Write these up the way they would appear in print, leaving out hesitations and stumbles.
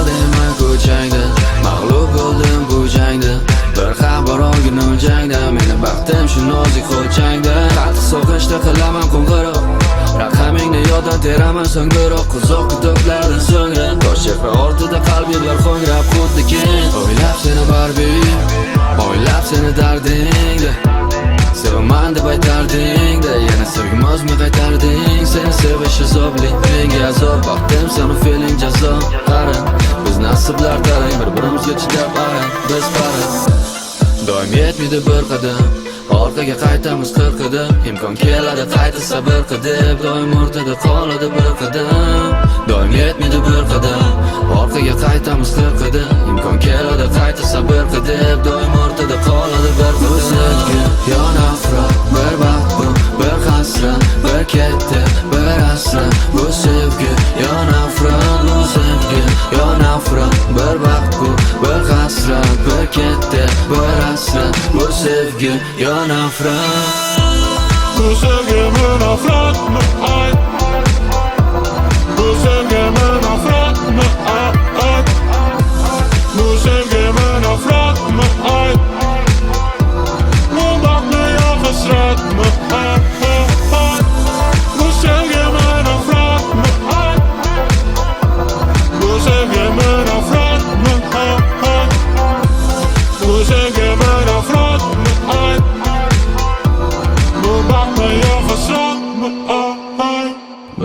deyman ko'changda, mag'lub bo'ldim bu jangda. Bir xabar olgin jangda, meni baxtim shu nozik xo'changda. Qattiq sog'inchda qilaman qo'ng'iroq, raqamingni yoddan teraman so'ngroq. Quzoq quduqlardan so'ngra tosh chehra ortida qalblar qo'ngrab xuddi keyin. O'ylab seni Barbie, o'ylab seni dardingda, sevaman deb aytardingda, yana sevgimozmi qaytarding. Seni sevish azobli, menga azob, baxtim seni feeling jazo. Qara, biz nasiblar tarang, bir-birimizga chidab arang, biz para. Doim yetmaydi bir qadam, orqaga qaytamiz 40 qadam. Imkon keladi qayta sabr qilib, doim o'rtada qoladi bir qadam. Doim yetmaydi bir qadam, orqaga qaytamiz 40 qadam. Imkon keladi qayta sabr qilib, doim o'rtada qoladi bir qadam. Yo nafrat, bir baxt bu, bir hasrat, bir ketdi, bir asra. Bu sevgi, yo nafrat, bu sevgi, yo nafrat, bir baxt bu, bir hasrat, bir ketdi, bir asra. Bu sevgi, yo nafrat. Bu sevgi mi nafrat mı ay? Bu sevgi mi nafrat mı ay? Bu sevgi mi nafrat mı ay? Bu bakma ya hasret mi ay? Bu sevgi mi nafrat mı ay? Bu sevgi mi nafrat mı ay? Bu sevgi mi nafrat mı ay? Bu bakma ya hasret mi ay?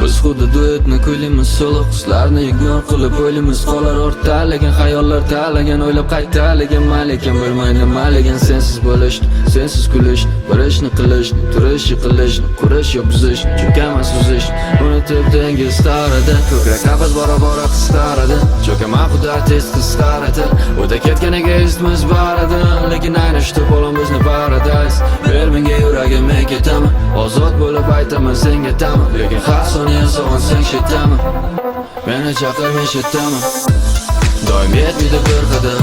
Biz xuddi duetni kuylaymiz so'liq, qizlarni ignor qilib o'ylimiz qolar o'rtalagan xayollar talagan, o'ylab qaytalagan malikan bo'lmaydi maligan. Sensiz bo'lish, sensiz kulish, bir ishni qilish, turish, yiqilish, qurish yo buzish, cho'kaman suzish. Unutib dengiz taradi, ko'krak qafas bora-bora qisqaradi, cho'kaman xudo tez qisqaradi. O'ta ketgan egoistmiz barada, lekin ayni shu to'polon bizni paradise. Ber menga yuragim, men ketaman, ozod bo'lib aytaman senga ta'ma, lekin har soniya sog'in sen shetaman, meni chaqir men shetaman. Doim yetmaydi bir qadam,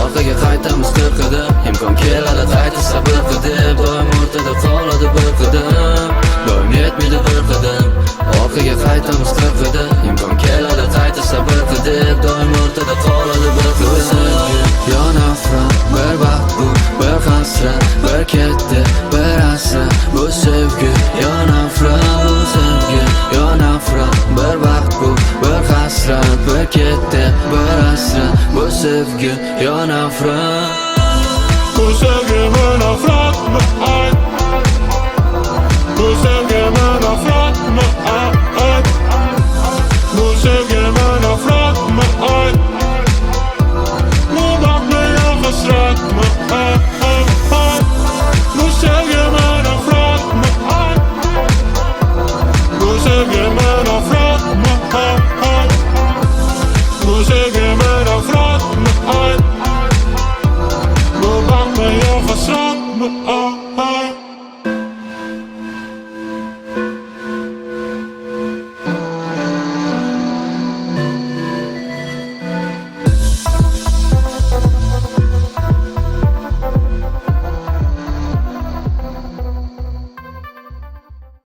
orqaga qaytamiz 40 qadam. Imkon keladi qayta sabr qilib, doim o'rtada qoladi bir qadam. Doim yetmaydi bir qadam, orqaga qaytamiz 40 qadam. Imkon keladi qayta sabr qilib, doim o'rtada qoladi bir qadam. Yo nafrat, bir baxt bu, bir hasrat, bir ketdi, bir asra. Bu sevgi, yo nafrat, bu sevgi, yo nafrat, bir baxt bu, bir hasrat, bir ketdi, bir asra. Bu sevgi, yo nafrat. Bu sevgi mi nafrat?